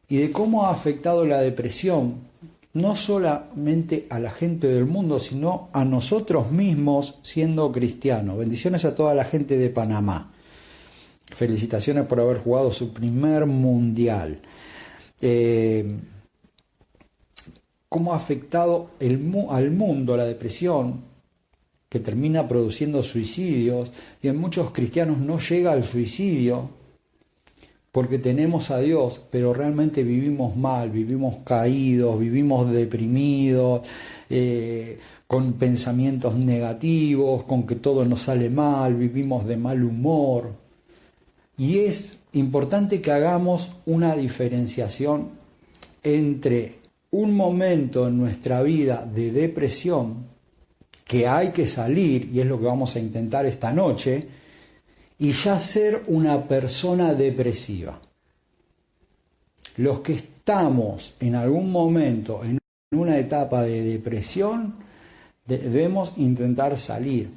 y de cómo ha afectado la depresión, no solamente a la gente del mundo, sino a nosotros mismos siendo cristianos. Bendiciones a toda la gente de Panamá. Felicitaciones por haber jugado su primer mundial. Cómo ha afectado al mundo la depresión, que termina produciendo suicidios, y en muchos cristianos no llega al suicidio porque tenemos a Dios, pero realmente vivimos mal, vivimos caídos, vivimos deprimidos, con pensamientos negativos, con que todo nos sale mal, vivimos de mal humor. Y es importante que hagamos una diferenciación entre un momento en nuestra vida de depresión que hay que salir, y es lo que vamos a intentar esta noche, y ya ser una persona depresiva. Los que estamos en algún momento en una etapa de depresión, debemos intentar salir.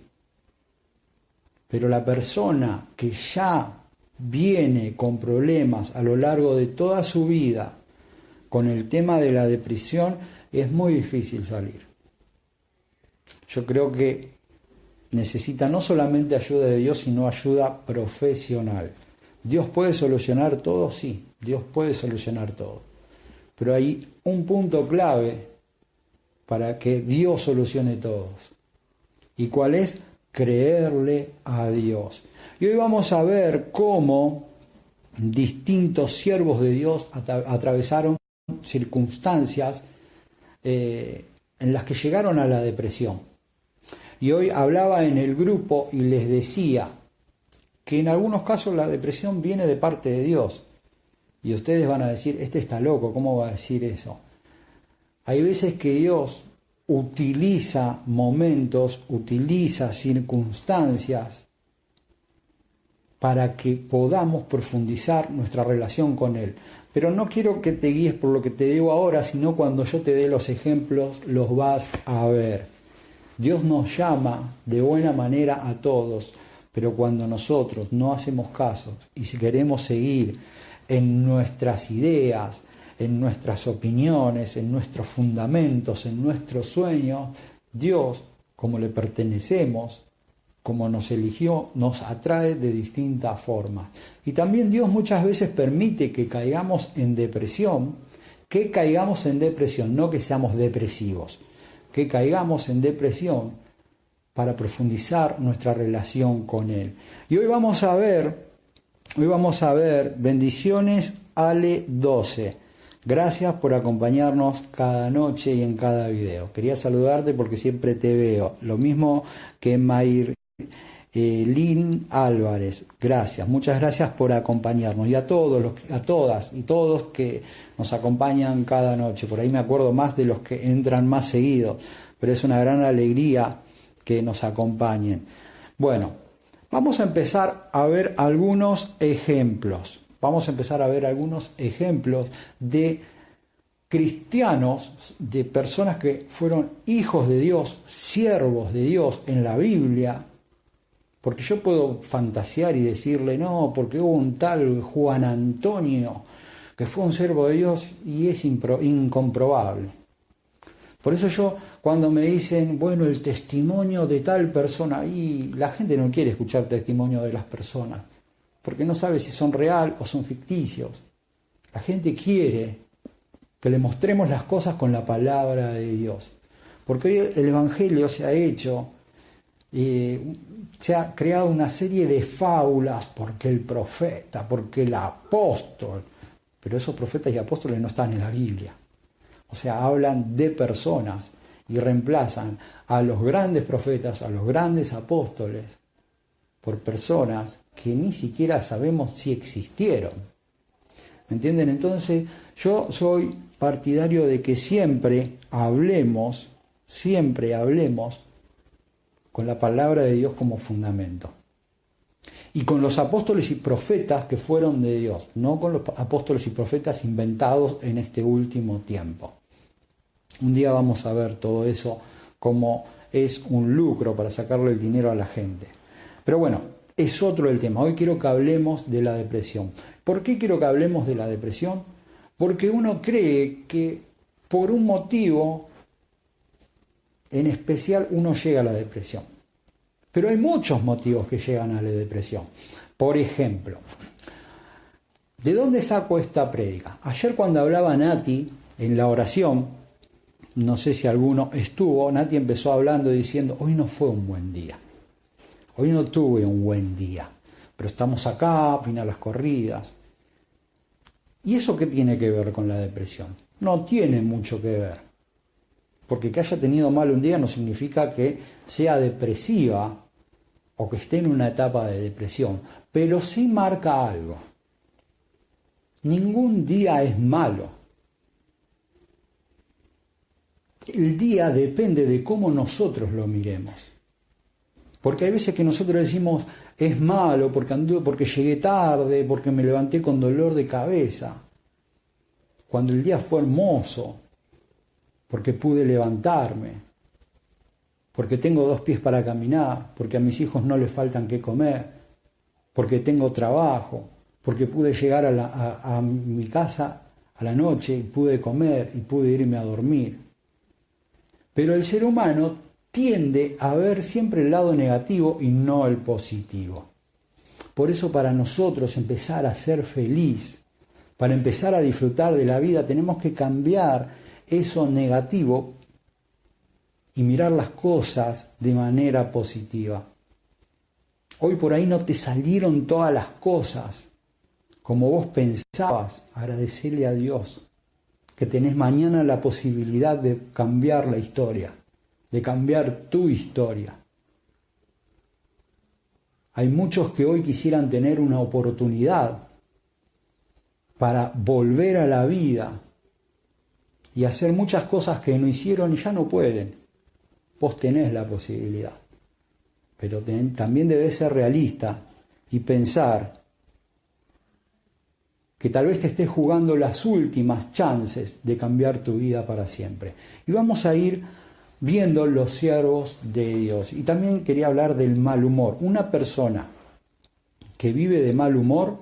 Pero la persona que ya viene con problemas a lo largo de toda su vida con el tema de la depresión, es muy difícil salir. Yo creo que necesita no solamente ayuda de Dios, sino ayuda profesional. ¿Dios puede solucionar todo? Sí, Dios puede solucionar todo. Pero hay un punto clave para que Dios solucione todo. ¿Y cuál es? Creerle a Dios. Y hoy vamos a ver cómo distintos siervos de Dios atravesaron circunstancias en las que llegaron a la depresión. Y hoy hablaba en el grupo y les decía que en algunos casos la depresión viene de parte de Dios. Y ustedes van a decir, este está loco, ¿cómo va a decir eso? Hay veces que Dios utiliza momentos, utiliza circunstancias para que podamos profundizar nuestra relación con Él. Pero no quiero que te guíes por lo que te digo ahora, sino cuando yo te dé los ejemplos, los vas a ver. Dios nos llama de buena manera a todos, pero cuando nosotros no hacemos caso y si queremos seguir en nuestras ideas, en nuestras opiniones, en nuestros fundamentos, en nuestros sueños, Dios, como le pertenecemos, como nos eligió, nos atrae de distintas formas. Y también Dios muchas veces permite que caigamos en depresión, no que seamos depresivos, que caigamos en depresión para profundizar nuestra relación con Él. Y hoy vamos a ver bendiciones Ale 12. Gracias por acompañarnos cada noche y en cada video. Quería saludarte porque siempre te veo. Lo mismo que Lynn Álvarez, gracias, muchas gracias por acompañarnos, y a todas y todos que nos acompañan cada noche. Por ahí me acuerdo más de los que entran más seguido, pero es una gran alegría que nos acompañen. Bueno, vamos a empezar a ver algunos ejemplos. De cristianos, de personas que fueron hijos de Dios, siervos de Dios en la Biblia. Porque yo puedo fantasear y decirle, no, porque hubo un tal Juan Antonio que fue un siervo de Dios, y es incomprobable. Por eso yo, cuando me dicen, bueno, el testimonio de tal persona, y la gente no quiere escuchar testimonio de las personas, porque no sabe si son real o son ficticios. La gente quiere que le mostremos las cosas con la palabra de Dios. Porque hoy el Evangelio se ha hecho... se ha creado una serie de fábulas, porque el profeta, porque el apóstol, pero esos profetas y apóstoles no están en la Biblia. O sea, hablan de personas y reemplazan a los grandes profetas, a los grandes apóstoles, por personas que ni siquiera sabemos si existieron. ¿Me entienden? Entonces, yo soy partidario de que siempre hablemos con la palabra de Dios como fundamento. Y con los apóstoles y profetas que fueron de Dios, no con los apóstoles y profetas inventados en este último tiempo. Un día vamos a ver todo eso, como es un lucro para sacarle el dinero a la gente. Pero bueno, es otro el tema. Hoy quiero que hablemos de la depresión. ¿Por qué quiero que hablemos de la depresión? Porque uno cree que por un motivo en especial uno llega a la depresión. Pero hay muchos motivos que llegan a la depresión. Por ejemplo, ¿de dónde saco esta prédica? Ayer cuando hablaba Nati en la oración, no sé si alguno estuvo, Nati empezó hablando diciendo, hoy no fue un buen día. Hoy no tuve un buen día, pero estamos acá, vine a las corridas. ¿Y eso qué tiene que ver con la depresión? No tiene mucho que ver. Porque que haya tenido mal un día no significa que sea depresiva o que esté en una etapa de depresión, pero sí marca algo. Ningún día es malo. El día depende de cómo nosotros lo miremos. Porque hay veces que nosotros decimos, es malo porque llegué tarde, porque me levanté con dolor de cabeza. Cuando el día fue hermoso, porque pude levantarme, porque tengo 2 pies para caminar, porque a mis hijos no les faltan qué comer, porque tengo trabajo, porque pude llegar a mi casa a la noche y pude comer y pude irme a dormir. Pero el ser humano tiende a ver siempre el lado negativo y no el positivo. Por eso para nosotros empezar a ser feliz, para empezar a disfrutar de la vida, tenemos que cambiar eso negativo y mirar las cosas de manera positiva. Hoy por ahí no te salieron todas las cosas como vos pensabas. Agradecerle a Dios que tenés mañana la posibilidad de cambiar la historia, de cambiar tu historia. Hay muchos que hoy quisieran tener una oportunidad para volver a la vida y hacer muchas cosas que no hicieron y ya no pueden. Vos tenés la posibilidad, pero también debés ser realista y pensar que tal vez te estés jugando las últimas chances de cambiar tu vida para siempre. Y vamos a ir viendo los siervos de Dios. Y también quería hablar del mal humor. Una persona que vive de mal humor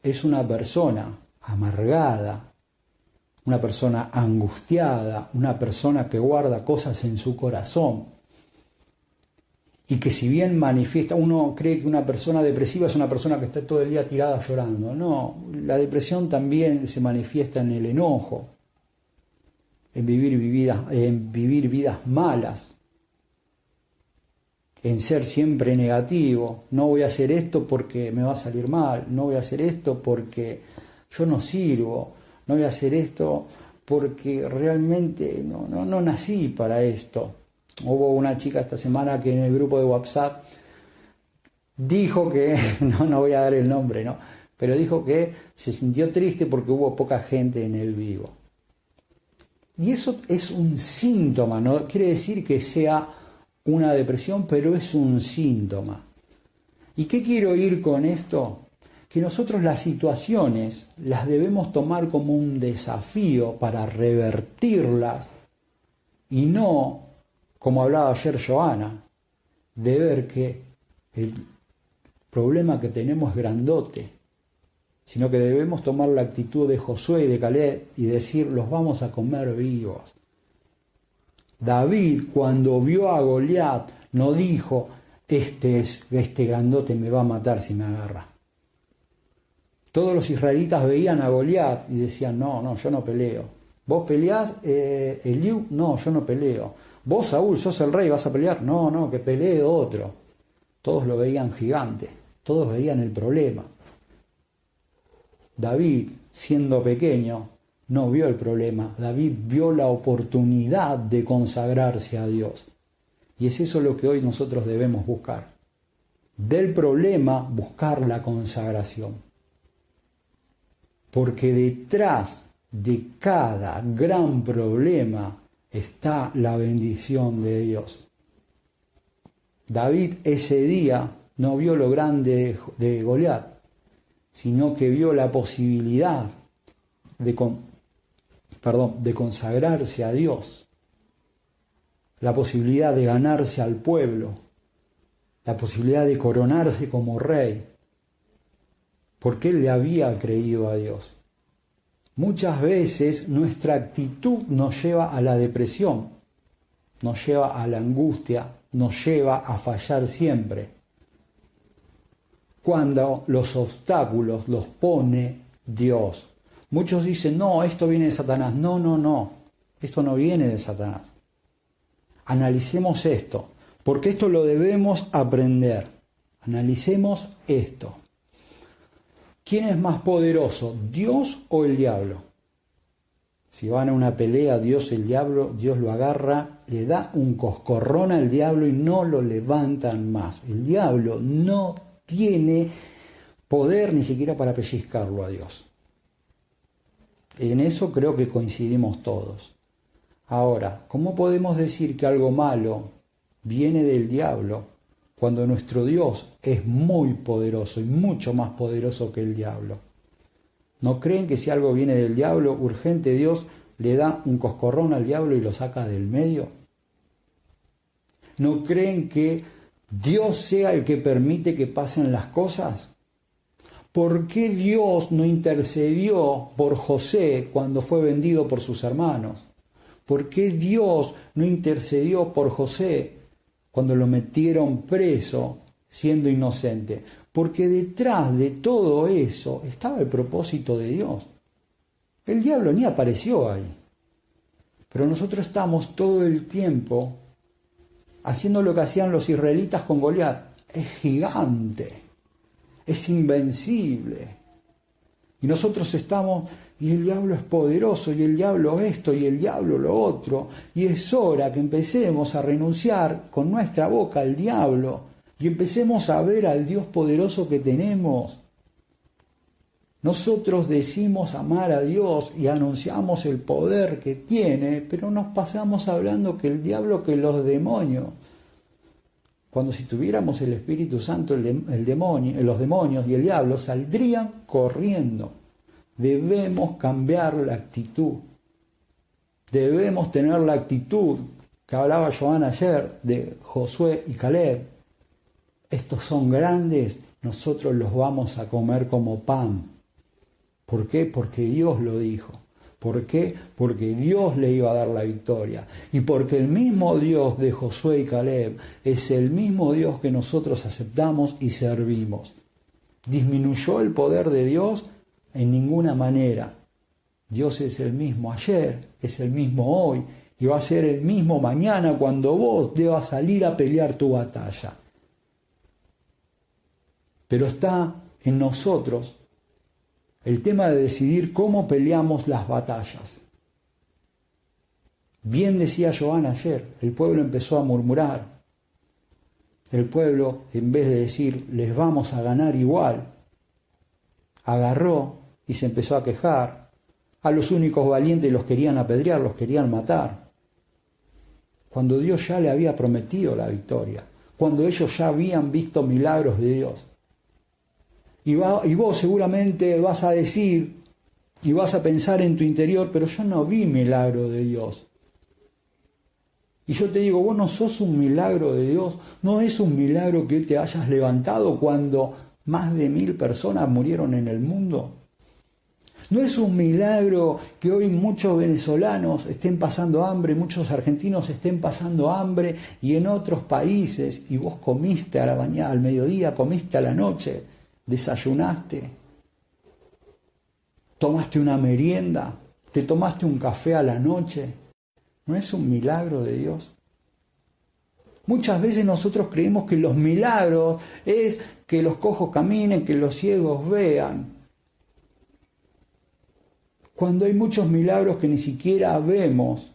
es una persona amargada, una persona angustiada, una persona que guarda cosas en su corazón. Y que si bien manifiesta, uno cree que una persona depresiva es una persona que está todo el día tirada llorando. No, la depresión también se manifiesta en el enojo, en vivir vidas malas, en ser siempre negativo. No voy a hacer esto porque me va a salir mal, no voy a hacer esto porque yo no sirvo, no voy a hacer esto porque realmente no nací para esto. Hubo una chica esta semana que en el grupo de WhatsApp dijo que, no voy a dar el nombre, ¿no? Pero dijo que se sintió triste porque hubo poca gente en el vivo. Y eso es un síntoma, no quiere decir que sea una depresión, pero es un síntoma. ¿Y qué quiero ir con esto? Que nosotros las situaciones las debemos tomar como un desafío para revertirlas y no, como hablaba ayer Joana, de ver que el problema que tenemos es grandote, sino que debemos tomar la actitud de Josué y de Caleb y decir, los vamos a comer vivos. David, cuando vio a Goliat, no dijo, este grandote me va a matar si me agarra. Todos los israelitas veían a Goliat y decían, no, yo no peleo. ¿Vos peleás, Eliú? No, yo no peleo. ¿Vos, Saúl, sos el rey, vas a pelear? No, que pelee otro. Todos lo veían gigante, todos veían el problema. David, siendo pequeño, no vio el problema. David vio la oportunidad de consagrarse a Dios. Y es eso lo que hoy nosotros debemos buscar. Del problema, buscar la consagración. Porque detrás de cada gran problema está la bendición de Dios. David ese día no vio lo grande de Goliat, sino que vio la posibilidad de consagrarse a Dios, la posibilidad de ganarse al pueblo, la posibilidad de coronarse como rey. porque él le había creído a Dios. Muchas veces nuestra actitud nos lleva a la depresión, nos lleva a la angustia, nos lleva a fallar siempre. Cuando los obstáculos los pone Dios. Muchos dicen, no, esto viene de Satanás. No, no, no, esto no viene de Satanás. Analicemos esto, porque esto lo debemos aprender. Analicemos esto. ¿Quién es más poderoso, Dios o el diablo? Si van a una pelea, Dios y el diablo, Dios lo agarra, le da un coscorrón al diablo y no lo levantan más. El diablo no tiene poder ni siquiera para pellizcarlo a Dios. En eso creo que coincidimos todos. Ahora, ¿cómo podemos decir que algo malo viene del diablo cuando nuestro Dios es muy poderoso y mucho más poderoso que el diablo? ¿No creen que si algo viene del diablo, urgente Dios le da un coscorrón al diablo y lo saca del medio? ¿No creen que Dios sea el que permite que pasen las cosas? ¿Por qué Dios no intercedió por José cuando fue vendido por sus hermanos? ¿Por qué Dios no intercedió por José cuando lo metieron preso siendo inocente? Porque detrás de todo eso estaba el propósito de Dios. El diablo ni apareció ahí. Pero nosotros estamos todo el tiempo haciendo lo que hacían los israelitas con Goliat. Es gigante, es invencible. Y nosotros estamos, y el diablo es poderoso, y el diablo esto, y el diablo lo otro. Y es hora que empecemos a renunciar con nuestra boca al diablo y empecemos a ver al Dios poderoso que tenemos. Nosotros decimos amar a Dios y anunciamos el poder que tiene, pero nos pasamos hablando que el diablo, que los demonios. Cuando si tuviéramos el Espíritu Santo, los demonios y el diablo saldrían corriendo. Debemos cambiar la actitud. Debemos tener la actitud que hablaba Joan ayer de Josué y Caleb. Estos son grandes, nosotros los vamos a comer como pan. ¿Por qué? Porque Dios lo dijo. ¿Por qué? Porque Dios le iba a dar la victoria. Y porque el mismo Dios de Josué y Caleb es el mismo Dios que nosotros aceptamos y servimos. ¿Disminuyó el poder de Dios? En ninguna manera. Dios es el mismo ayer, es el mismo hoy y va a ser el mismo mañana cuando vos debas salir a pelear tu batalla. Pero está en nosotros el tema de decidir cómo peleamos las batallas. Bien decía Joan ayer, el pueblo empezó a murmurar. El pueblo, en vez de decir, les vamos a ganar igual, agarró y se empezó a quejar. A los únicos valientes los querían apedrear, los querían matar. Cuando Dios ya le había prometido la victoria, cuando ellos ya habían visto milagros de Dios. Y vos seguramente vas a decir y vas a pensar en tu interior, pero yo no vi milagro de Dios. Y yo te digo, vos no sos un milagro de Dios, no es un milagro que te hayas levantado cuando más de 1000 personas murieron en el mundo. No es un milagro que hoy muchos venezolanos estén pasando hambre, muchos argentinos estén pasando hambre y en otros países, y vos comiste a la mañana, al mediodía, comiste a la noche. Desayunaste, tomaste una merienda, te tomaste un café a la noche. ¿No es un milagro de Dios? Muchas veces nosotros creemos que los milagros es que los cojos caminen, que los ciegos vean. Cuando hay muchos milagros que ni siquiera vemos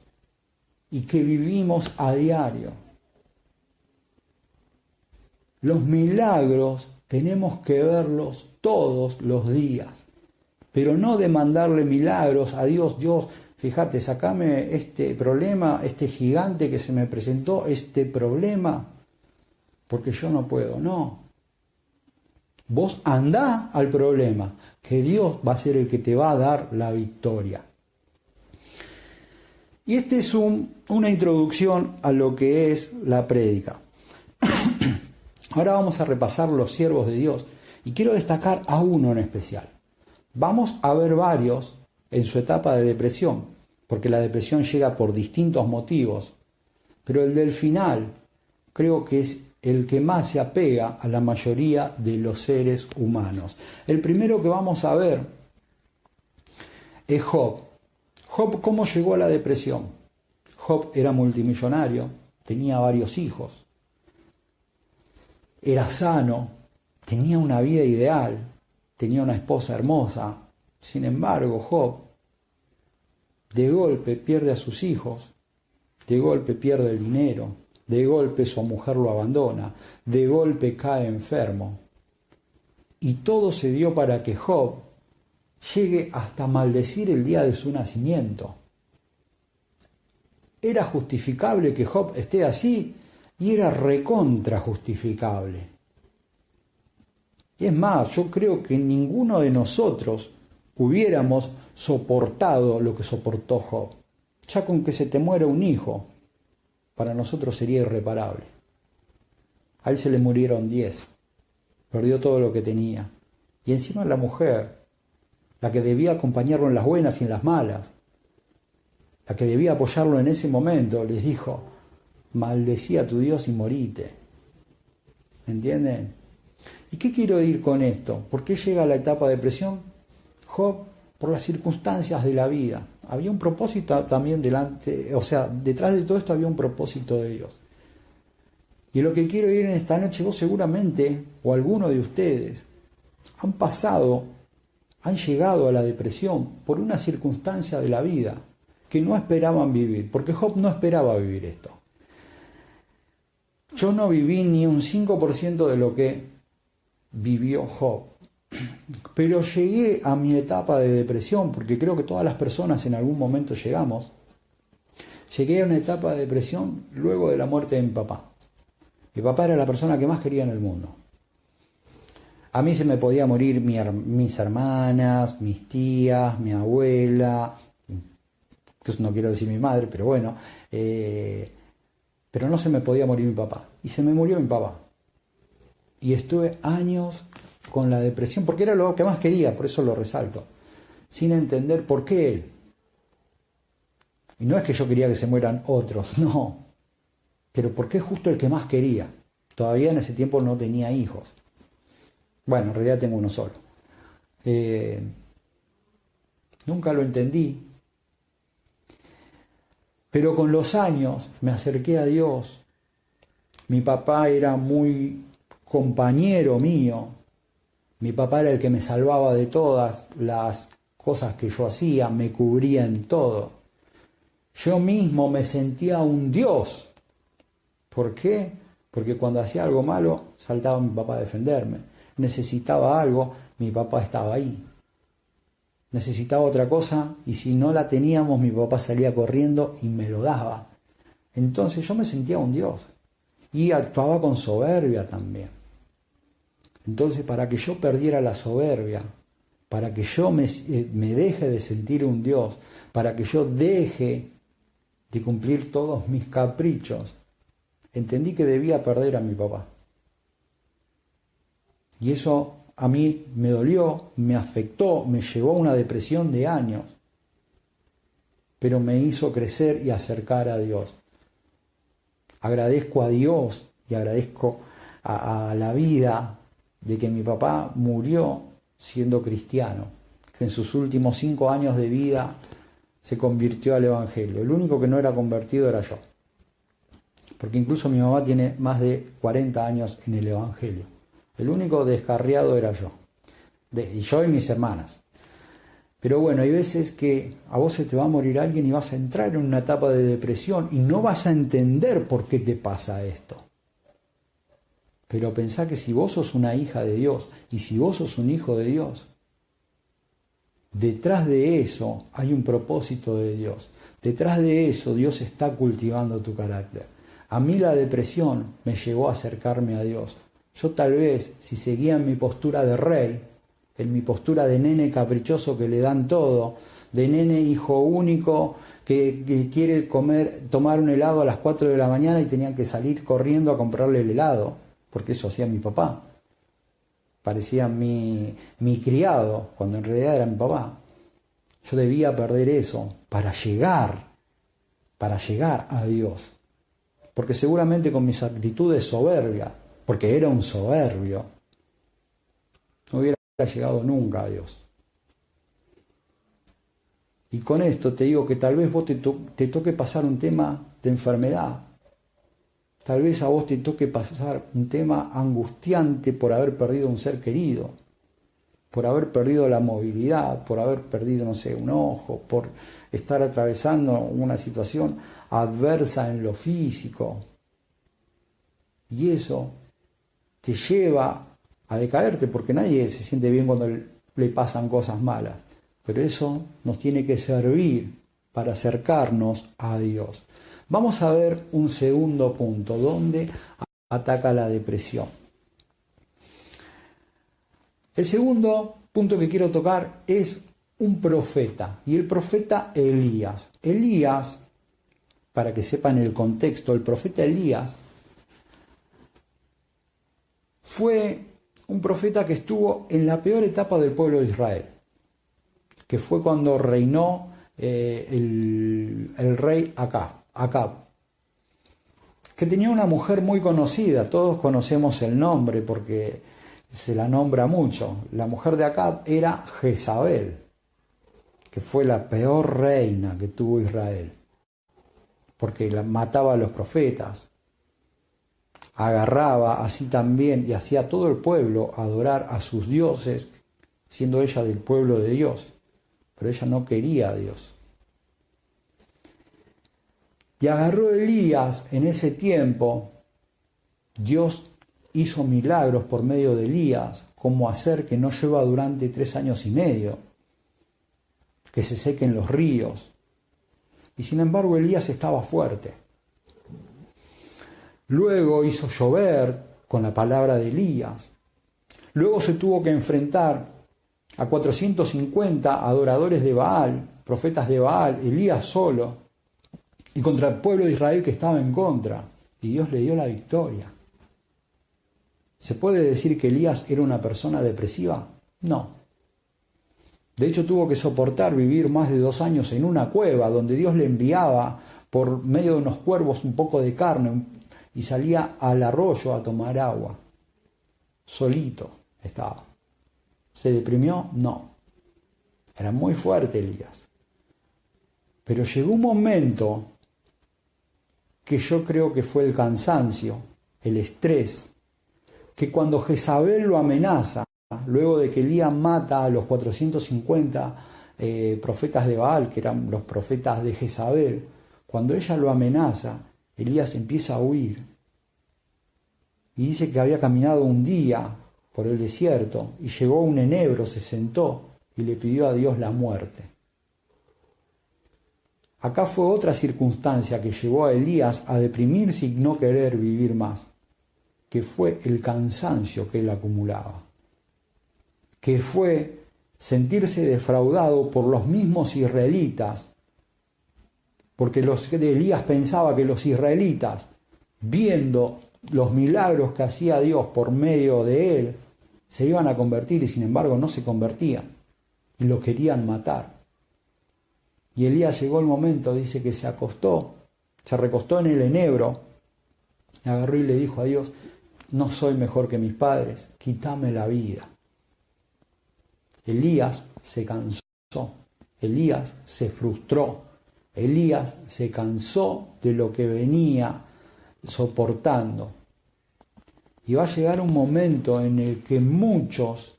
y que vivimos a diario. Los milagros tenemos que verlos todos los días, pero no demandarle milagros a Dios. Dios, fíjate, sacame este problema, este gigante que se me presentó, este problema, porque yo no puedo. No. Vos andá al problema, que Dios va a ser el que te va a dar la victoria. Y esta es una introducción a lo que es la prédica. Ahora vamos a repasar los siervos de Dios Y quiero destacar a uno en especial. Vamos a ver varios en su etapa de depresión, porque la depresión llega por distintos motivos, pero el del final creo que es el que más se apega a la mayoría de los seres humanos. El primero que vamos a ver es Job. Job, ¿cómo llegó a la depresión? Job era multimillonario, tenía varios hijos, era sano, tenía una vida ideal, tenía una esposa hermosa. Sin embargo, Job de golpe pierde a sus hijos, de golpe pierde el dinero, de golpe su mujer lo abandona, de golpe cae enfermo. Y todo se dio para que Job llegue hasta maldecir el día de su nacimiento. Era justificable que Job esté así y era recontra justificable. Y es más, yo creo que ninguno de nosotros hubiéramos soportado lo que soportó Job. Ya con que se te muera un hijo, para nosotros sería irreparable. A él se le murieron 10, perdió todo lo que tenía. Y encima la mujer, la que debía acompañarlo en las buenas y en las malas, la que debía apoyarlo en ese momento, les dijo: maldecí a tu Dios y morite. ¿Entienden? ¿Y qué quiero ir con esto? ¿Por qué llega a la etapa de depresión? Job, por las circunstancias de la vida. Había un propósito también delante, o sea, detrás de todo esto había un propósito de Dios. Y lo que quiero ir en esta noche, vos seguramente, o alguno de ustedes, han llegado a la depresión por una circunstancia de la vida que no esperaban vivir, porque Job no esperaba vivir esto. Yo no viví ni un 5% de lo que vivió Job, pero llegué a mi etapa de depresión, porque creo que todas las personas en algún momento llegamos. Llegué a una etapa de depresión luego de la muerte de mi papá. Mi papá era la persona que más quería en el mundo. A mí se me podía morir mis hermanas, mis tías, mi abuela, entonces no quiero decir mi madre, pero bueno, pero no se me podía morir mi papá. Y se me murió mi papá. Y estuve años con la depresión, porque era lo que más quería, por eso lo resalto, sin entender por qué él. Y no es que yo quería que se mueran otros, no, pero porque es justo el que más quería. Todavía en ese tiempo no tenía hijos. Bueno, en realidad tengo uno solo. Nunca lo entendí. Pero con los años me acerqué a Dios. Mi papá era muy compañero mío. Mi papá era el que me salvaba de todas las cosas que yo hacía, me cubría en todo. Yo mismo me sentía un Dios. ¿Por qué? Porque cuando hacía algo malo, saltaba mi papá a defenderme. Necesitaba algo, mi papá estaba ahí. Necesitaba otra cosa, y si no la teníamos, mi papá salía corriendo y me lo daba. Entonces yo me sentía un Dios. Y actuaba con soberbia también. Entonces, para que yo perdiera la soberbia, para que yo me deje de sentir un Dios, para que yo deje de cumplir todos mis caprichos, entendí que debía perder a mi papá. Y eso a mí me dolió, me afectó, me llevó a una depresión de años, pero me hizo crecer y acercar a Dios. Agradezco a Dios y agradezco a la vida de que mi papá murió siendo cristiano, que en sus últimos 5 años de vida se convirtió al Evangelio. El único que no era convertido era yo, porque incluso mi mamá tiene más de 40 años en el Evangelio. El único descarriado era yo, y yo y mis hermanas. Pero bueno, hay veces que a vos se te va a morir alguien y vas a entrar en una etapa de depresión y no vas a entender por qué te pasa esto. Pero pensá que si vos sos una hija de Dios y si vos sos un hijo de Dios, detrás de eso hay un propósito de Dios. Detrás de eso Dios está cultivando tu carácter. A mí la depresión me llevó a acercarme a Dios. Yo tal vez, si seguía en mi postura de rey, en mi postura de nene caprichoso que le dan todo, de nene hijo único que quiere tomar un helado a las 4 de la mañana y tenían que salir corriendo a comprarle el helado, porque eso hacía mi papá. parecía mi criado, cuando en realidad era mi papá. Yo debía perder eso para llegar a Dios. Porque seguramente con mis actitudes soberbias, porque era un soberbio, no hubiera llegado nunca a Dios. Y con esto te digo que tal vez vos te toque pasar un tema de enfermedad. Tal vez a vos te toque pasar un tema angustiante por haber perdido un ser querido, por haber perdido la movilidad, por haber perdido, no sé, un ojo, por estar atravesando una situación adversa en lo físico. Y eso te lleva a decaerte, porque nadie se siente bien cuando le pasan cosas malas. Pero eso nos tiene que servir para acercarnos a Dios. Vamos a ver un segundo punto, donde ataca la depresión. El segundo punto que quiero tocar es un profeta, y el profeta Elías. Elías, para que sepan el contexto, el profeta Elías fue un profeta que estuvo en la peor etapa del pueblo de Israel, que fue cuando reinó el rey Acab, que tenía una mujer muy conocida. Todos conocemos el nombre porque se la nombra mucho. La mujer de Acab era Jezabel, que fue la peor reina que tuvo Israel, porque mataba a los profetas, agarraba así también y hacía a todo el pueblo adorar a sus dioses, siendo ella del pueblo de Dios, pero ella no quería a Dios. Y agarró Elías en ese tiempo. Dios hizo milagros por medio de Elías, como hacer que no llueva durante 3 años y medio, que se sequen los ríos. Y sin embargo Elías estaba fuerte. Luego hizo llover con la palabra de Elías. Luego se tuvo que enfrentar a 450 adoradores de Baal, profetas de Baal, Elías solo, y contra el pueblo de Israel que estaba en contra. Y Dios le dio la victoria. ¿Se puede decir que Elías era una persona depresiva? No. De hecho, tuvo que soportar vivir más de 2 años en una cueva donde Dios le enviaba por medio de unos cuervos un poco de carne y salía al arroyo a tomar agua. Solito estaba. ¿Se deprimió? No. Era muy fuerte Elías. Pero llegó un momento que yo creo que fue el cansancio, el estrés, que cuando Jezabel lo amenaza, luego de que Elías mata a los 450 profetas de Baal, que eran los profetas de Jezabel, cuando ella lo amenaza, Elías empieza a huir. Y dice que había caminado un día por el desierto y llegó a un enebro, se sentó y le pidió a Dios la muerte. Acá fue otra circunstancia que llevó a Elías a deprimirse y no querer vivir más, que fue el cansancio que él acumulaba, que fue sentirse defraudado por los mismos israelitas, porque Elías pensaba que los israelitas, viendo los milagros que hacía Dios por medio de él, se iban a convertir, y sin embargo no se convertían y lo querían matar. Y Elías llegó el momento, dice que se recostó en el enebro, y agarró y le dijo a Dios: no soy mejor que mis padres, quítame la vida. Elías se cansó, Elías se frustró, Elías se cansó de lo que venía soportando. Y va a llegar un momento en el que muchos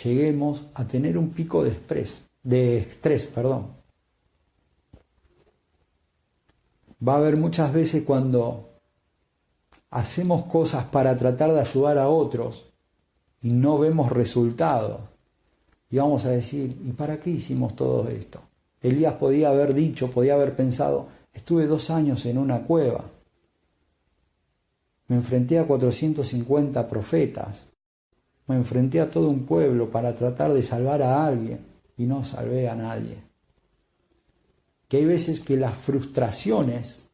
lleguemos a tener un pico de estrés. Va a haber muchas veces cuando hacemos cosas para tratar de ayudar a otros y no vemos resultados. Y vamos a decir: ¿y para qué hicimos todo esto? Elías podía haber pensado: estuve 2 años en una cueva. Me enfrenté a 450 profetas. Me enfrenté a todo un pueblo para tratar de salvar a alguien y no salvé a nadie. Que hay veces que las frustraciones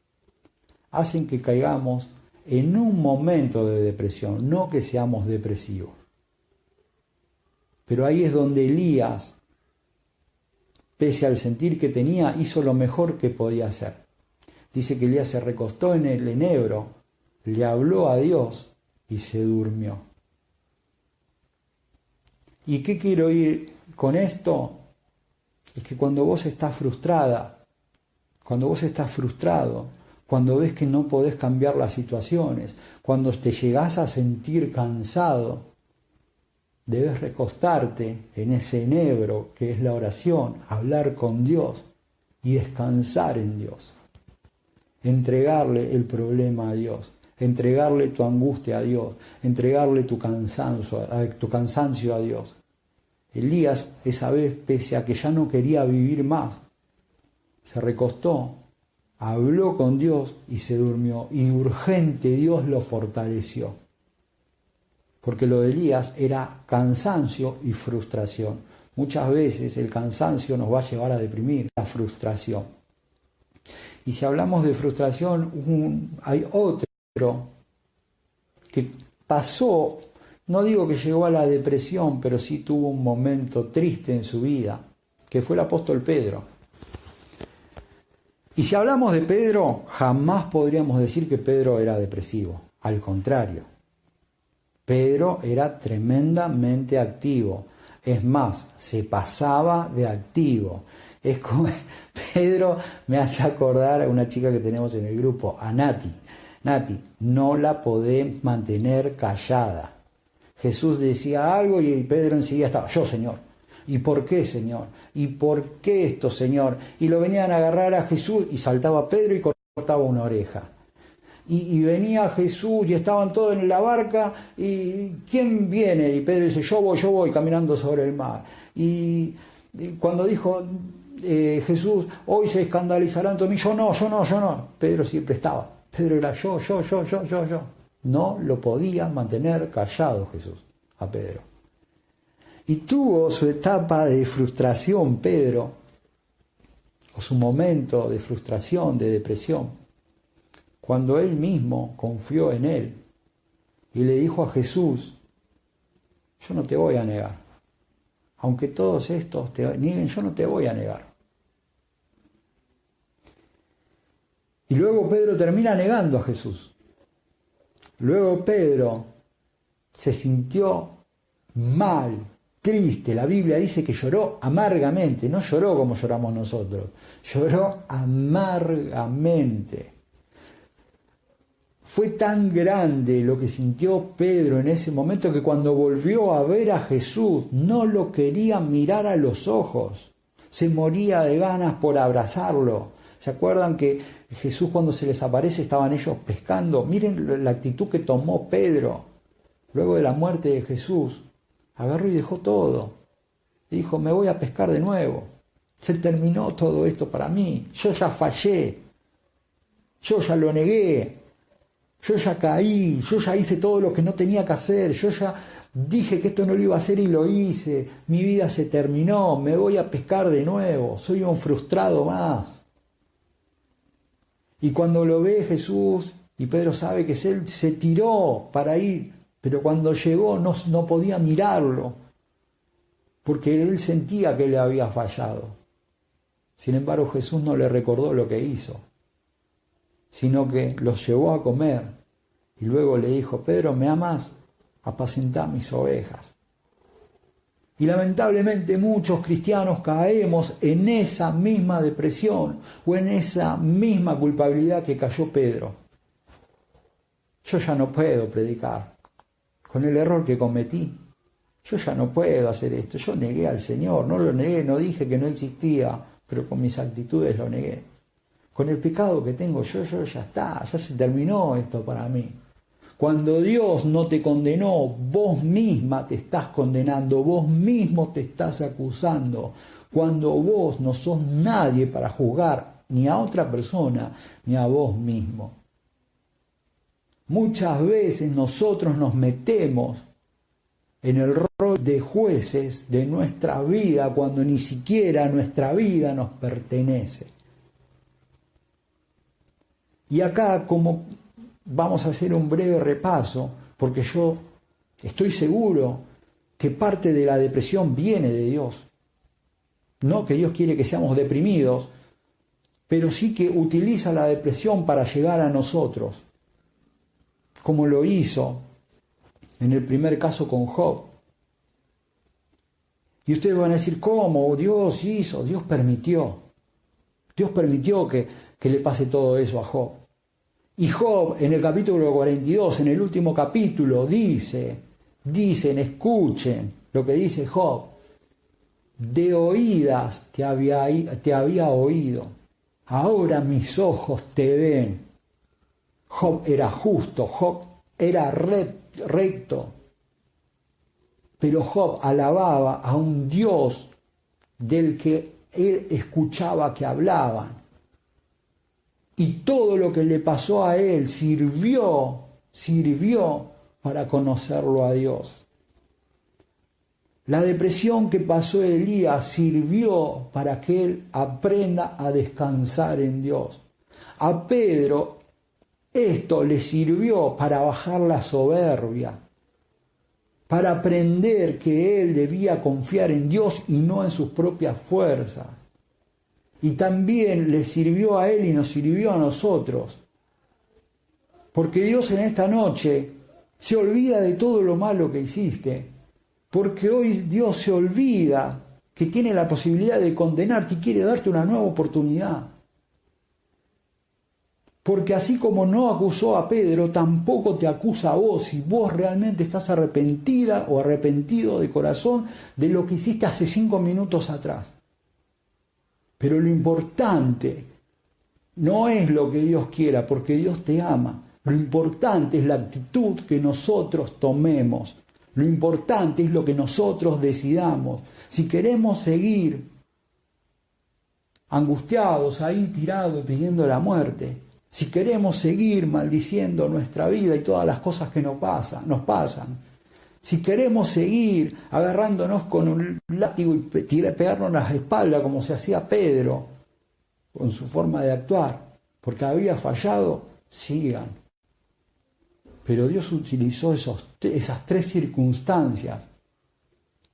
hacen que caigamos en un momento de depresión, no que seamos depresivos. Pero ahí es donde Elías, pese al sentir que tenía, hizo lo mejor que podía hacer. Dice que Elías se recostó en el enebro, le habló a Dios y se durmió. ¿Y qué quiero ir con esto? Es que cuando vos estás frustrada, cuando vos estás frustrado, cuando ves que no podés cambiar las situaciones, cuando te llegás a sentir cansado, debes recostarte en ese enebro que es la oración, hablar con Dios y descansar en Dios. Entregarle el problema a Dios, entregarle tu angustia a Dios, entregarle tu cansancio a Dios. Elías, esa vez, pese a que ya no quería vivir más, se recostó, habló con Dios y se durmió. Y urgente Dios lo fortaleció. Porque lo de Elías era cansancio y frustración. Muchas veces el cansancio nos va a llevar a deprimir, la frustración. Y si hablamos de frustración, hay otro que pasó, no digo que llegó a la depresión, pero sí tuvo un momento triste en su vida, que fue el apóstol Pedro. Y si hablamos de Pedro, jamás podríamos decir que Pedro era depresivo. Al contrario, Pedro era tremendamente activo. Es más, se pasaba de activo. Es como Pedro me hace acordar a una chica que tenemos en el grupo, a Nati. Nati, no la podés mantener callada. Jesús decía algo y Pedro enseguida estaba, yo, Señor. ¿Y por qué, Señor? ¿Y por qué esto, Señor? Y lo venían a agarrar a Jesús y saltaba Pedro y cortaba una oreja. Y venía Jesús y estaban todos en la barca y ¿quién viene? Y Pedro dice, yo voy caminando sobre el mar. Y cuando dijo Jesús, hoy se escandalizarán todos mí, yo no. Pedro siempre estaba. Pedro era yo. No lo podía mantener callado Jesús a Pedro. Y tuvo su etapa de frustración Pedro, o su momento de frustración, de depresión, cuando él mismo confió en él y le dijo a Jesús, yo no te voy a negar. Aunque todos estos te nieguen, yo no te voy a negar. Y luego Pedro termina negando a Jesús. Luego Pedro se sintió mal, triste. La Biblia dice que lloró amargamente, no lloró como lloramos nosotros, lloró amargamente. Fue tan grande lo que sintió Pedro en ese momento que cuando volvió a ver a Jesús no lo quería mirar a los ojos. Se moría de ganas por abrazarlo. ¿Se acuerdan que Jesús cuando se les aparece estaban ellos pescando? Miren la actitud que tomó Pedro luego de la muerte de Jesús. Agarró y dejó todo. Dijo, me voy a pescar de nuevo. Se terminó todo esto para mí. Yo ya fallé. Yo ya lo negué. Yo ya caí. Yo ya hice todo lo que no tenía que hacer. Yo ya dije que esto no lo iba a hacer y lo hice. Mi vida se terminó. Me voy a pescar de nuevo. Soy un frustrado más. Y cuando lo ve Jesús, y Pedro sabe que es él, se tiró para ir, pero cuando llegó no podía mirarlo, porque él sentía que le había fallado. Sin embargo, Jesús no le recordó lo que hizo, sino que los llevó a comer, y luego le dijo, Pedro, ¿me amas? Apacentá mis ovejas. Y lamentablemente muchos cristianos caemos en esa misma depresión o en esa misma culpabilidad que cayó Pedro. Yo ya no puedo predicar con el error que cometí. Yo ya no puedo hacer esto. Yo negué al Señor, no lo negué, no dije que no existía, pero con mis actitudes lo negué. Con el pecado que tengo yo ya está, ya se terminó esto para mí. Cuando Dios no te condenó, vos misma te estás condenando, vos mismo te estás acusando. Cuando vos no sos nadie para juzgar ni a otra persona ni a vos mismo. Muchas veces nosotros nos metemos en el rol de jueces de nuestra vida cuando ni siquiera nuestra vida nos pertenece. Y acá como vamos a hacer un breve repaso, porque yo estoy seguro que parte de la depresión viene de Dios. No que Dios quiere que seamos deprimidos, pero sí que utiliza la depresión para llegar a nosotros, como lo hizo en el primer caso con Job. Y ustedes van a decir, ¿cómo? Dios hizo, Dios permitió. Dios permitió que le pase todo eso a Job. Y Job, en el capítulo 42, en el último capítulo, dicen, escuchen lo que dice Job. De oídas te había oído, ahora mis ojos te ven. Job era justo, Job era recto, pero Job alababa a un Dios del que él escuchaba que hablaban. Y todo lo que le pasó a él sirvió para conocerlo a Dios. La depresión que pasó Elías sirvió para que él aprenda a descansar en Dios. A Pedro esto le sirvió para bajar la soberbia, para aprender que él debía confiar en Dios y no en sus propias fuerzas. Y también le sirvió a él y nos sirvió a nosotros. Porque Dios en esta noche se olvida de todo lo malo que hiciste. Porque hoy Dios se olvida que tiene la posibilidad de condenarte y quiere darte una nueva oportunidad. Porque así como no acusó a Pedro, tampoco te acusa a vos si vos realmente estás arrepentida o arrepentido de corazón de lo que hiciste hace 5 minutos atrás. Pero lo importante no es lo que Dios quiera, porque Dios te ama. Lo importante es la actitud que nosotros tomemos. Lo importante es lo que nosotros decidamos. Si queremos seguir angustiados, ahí tirados pidiendo la muerte, si queremos seguir maldiciendo nuestra vida y todas las cosas que nos pasan, si queremos seguir agarrándonos con un látigo y pegarnos las espaldas como se hacía Pedro, con su forma de actuar, porque había fallado, sigan. Pero Dios utilizó esas 3 circunstancias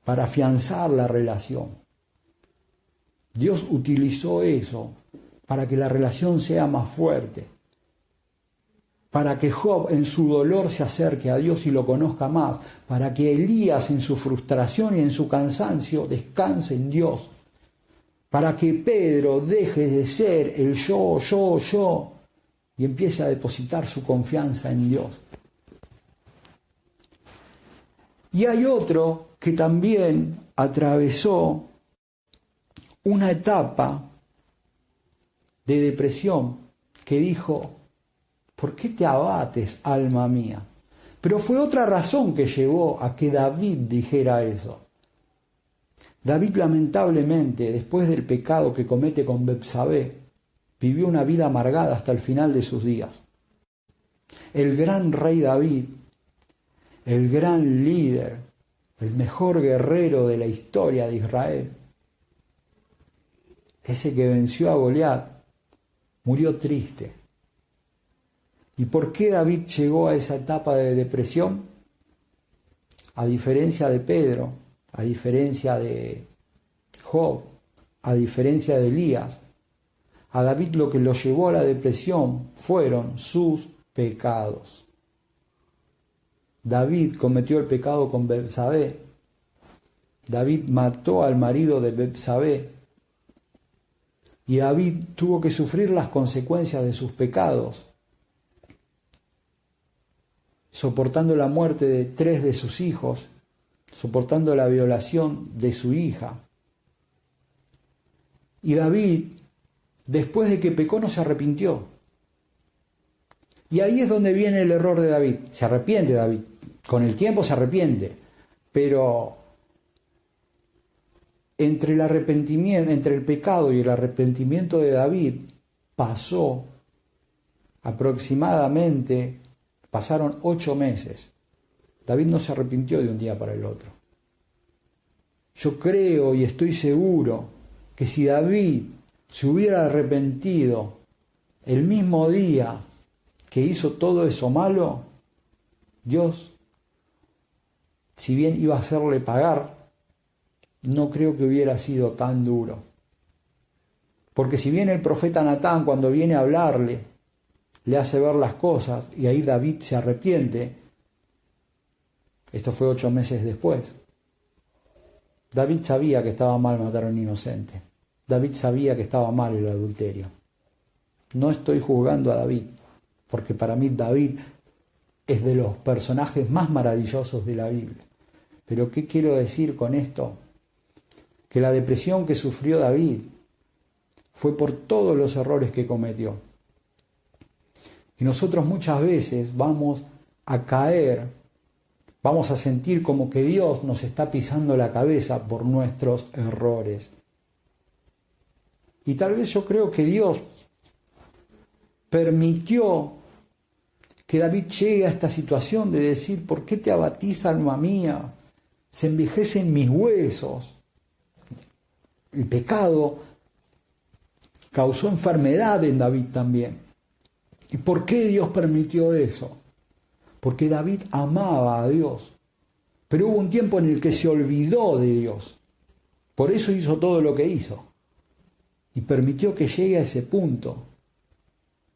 para afianzar la relación. Dios utilizó eso para que la relación sea más fuerte, para que Job en su dolor se acerque a Dios y lo conozca más, para que Elías en su frustración y en su cansancio descanse en Dios, para que Pedro deje de ser el yo y empiece a depositar su confianza en Dios. Y hay otro que también atravesó una etapa de depresión que dijo, ¿por qué te abates, alma mía? Pero fue otra razón que llevó a que David dijera eso. David, lamentablemente, después del pecado que comete con Betsabé, vivió una vida amargada hasta el final de sus días. El gran rey David, el gran líder, el mejor guerrero de la historia de Israel, ese que venció a Goliat, murió triste. ¿Y por qué David llegó a esa etapa de depresión? A diferencia de Pedro, a diferencia de Job, a diferencia de Elías, a David lo que lo llevó a la depresión fueron sus pecados. David cometió el pecado con Betsabé. David mató al marido de Betsabé. Y David tuvo que sufrir las consecuencias de sus pecados, soportando la muerte de 3 de sus hijos, soportando la violación de su hija. Y David, después de que pecó, no se arrepintió. Y ahí es donde viene el error de David. Se arrepiente David, con el tiempo se arrepiente, pero entre el pecado y el arrepentimiento de David pasaron 8 meses. David no se arrepintió de un día para el otro. Yo creo y estoy seguro que si David se hubiera arrepentido el mismo día que hizo todo eso malo, Dios si bien iba a hacerle pagar, no creo que hubiera sido tan duro. Porque si bien el profeta Natán, cuando viene a hablarle, le hace ver las cosas y ahí David se arrepiente, esto fue 8 meses después, David sabía que estaba mal matar a un inocente. David sabía que estaba mal el adulterio. No estoy juzgando a David, porque para mí David es de los personajes más maravillosos de la Biblia. Pero ¿qué quiero decir con esto? Que la depresión que sufrió David fue por todos los errores que cometió. Y nosotros muchas veces vamos a caer, vamos a sentir como que Dios nos está pisando la cabeza por nuestros errores. Y tal vez yo creo que Dios permitió que David llegue a esta situación de decir: ¿por qué te abatís, alma mía? Se envejecen mis huesos. El pecado causó enfermedad en David también. ¿Y por qué Dios permitió eso? Porque David amaba a Dios, pero hubo un tiempo en el que se olvidó de Dios. Por eso hizo todo lo que hizo. Y permitió que llegue a ese punto,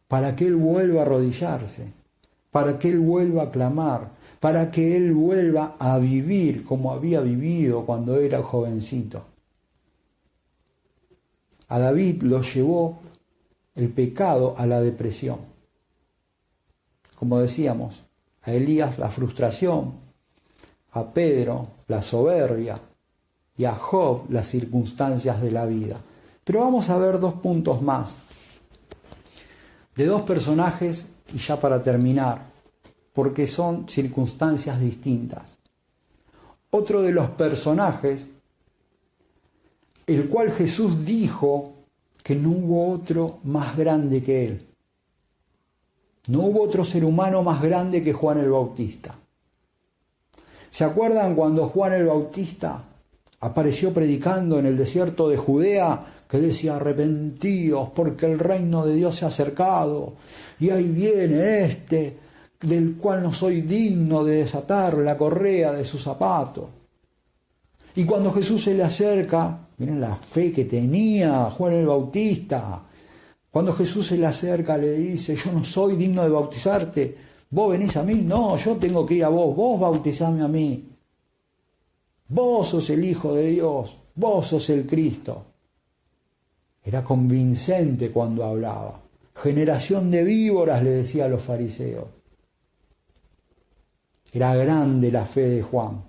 para que él vuelva a arrodillarse, para que él vuelva a clamar, para que él vuelva a vivir como había vivido cuando era jovencito. A David lo llevó el pecado a la depresión. Como decíamos, a Elías la frustración, a Pedro la soberbia y a Job las circunstancias de la vida. Pero vamos a ver 2 puntos más, de 2 personajes, y ya para terminar, porque son circunstancias distintas. Otro de los personajes, el cual Jesús dijo que no hubo otro más grande que él. No hubo otro ser humano más grande que Juan el Bautista. ¿Se acuerdan cuando Juan el Bautista apareció predicando en el desierto de Judea, que decía: arrepentíos porque el reino de Dios se ha acercado, y ahí viene este del cual no soy digno de desatar la correa de su zapato? Y cuando Jesús se le acerca, miren la fe que tenía Juan el Bautista. Cuando Jesús se le acerca, le dice: yo no soy digno de bautizarte, ¿vos venís a mí? No, yo tengo que ir a vos, vos bautizame a mí. Vos sos el Hijo de Dios, vos sos el Cristo. Era convincente cuando hablaba. Generación de víboras, le decía a los fariseos. Era grande la fe de Juan.